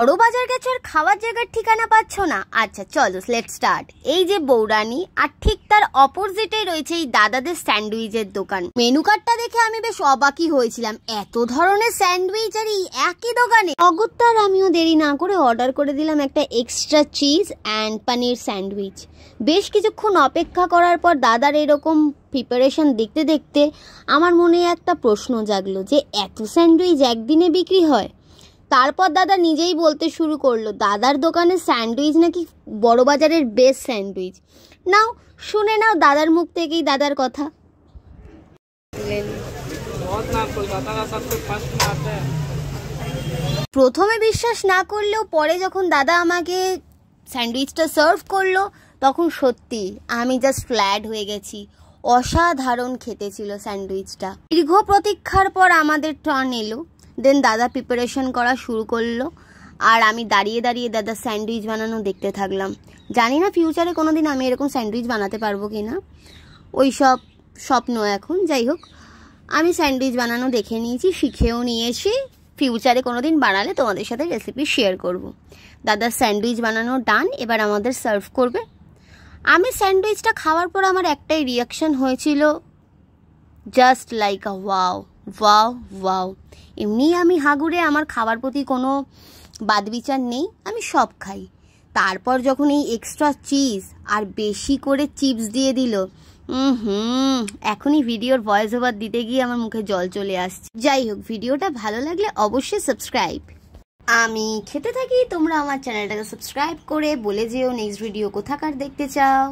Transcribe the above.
বড় বাজার গেছো আর খাওয়ার জায়গার ঠিকানা পাচ্ছ না? আচ্ছা চলো লেটস স্টার্ট। এই যে বৌরানী, আর ঠিক তার অপোজিটে রয়েছে এই দাদাদের স্যান্ডউইচের দোকান। মেনু কার্ডটা দেখে আমি বেশ অবাকই হয়েছিলাম, এত ধরনের স্যান্ডউইচ আর এই একই দোকানে। অগত্যার আমিও দেরি না করে অর্ডার করে দিলাম একটা extra cheese and paneer sandwich. বেশ কিছুক্ষণ অপেক্ষা করার পর দাদার এরকম প্রিপারেশন দেখতে দেখতে আমার মনে একটা প্রশ্ন জাগলো যে এত স্যান্ডউইচ একদিনে বিক্রি হয়? তারপর দাদা নিজেই বলতে শুরু করলো দাদার দোকানের স্যান্ডউইচ নাকি বড় বাজারের বেস্ট স্যান্ডউইচ। নাও শুনে নাও দাদার মুখ থেকেই দাদার কথা। প্রথমে বিশ্বাস না করলেও পরে যখন দাদা আমাকে স্যান্ডউইচটা সার্ভ করলো তখন সত্যি আমি জাস্ট ফ্ল্যাট হয়ে গেছি। অসাধারণ খেতে ছিল স্যান্ডউইচটা। দীর্ঘ প্রতীক্ষার পর আমাদের টার্ন এলো। দেন দাদা প্রিপারেশন করা শুরু করলো আর আমি দাঁড়িয়ে দাঁড়িয়ে দাদা স্যান্ডউইচ বানানো দেখতে থাকলাম। জানি না ফিউচারে কোনোদিন আমি এরকম স্যান্ডউইচ বানাতে পারবো কি না, ওই সব স্বপ্ন এখন। যাই হোক, আমি স্যান্ডউইচ বানানো দেখে নিয়েছি, শিখেও নিয়েছি। ফিউচারে কোনোদিন বানালে তোমাদের সাথে রেসিপি শেয়ার করব। দাদার স্যান্ডউইচ বানানো ডান, এবার আমাদের সার্ভ করবে। আমি স্যান্ডউইচটা খাওয়ার পর আমার একটাই রিয়াকশন হয়েছিল, জাস্ট লাইক আ ওয়াও ওয়াও ওয়াও। এমনি আমি হাগুড়ে, আমার খাবার প্রতি কোনো বাদবিচার নেই, আমি সব খাই। তারপর যখন এই এক্সট্রা চিজ আর বেশি করে চিপস দিয়ে দিল, এখনই ভিডিওর ভয়েস ওভার দিতে গিয়ে আমার মুখে জল চলে আসছে। যাই হোক, ভিডিওটা ভালো লাগলে অবশ্যই সাবস্ক্রাইব। আমি খেতে থাকি, তোমরা আমার চ্যানেলটাকে সাবস্ক্রাইব করে বলে যেও নেক্সট ভিডিও কোথাকার দেখতে চাও।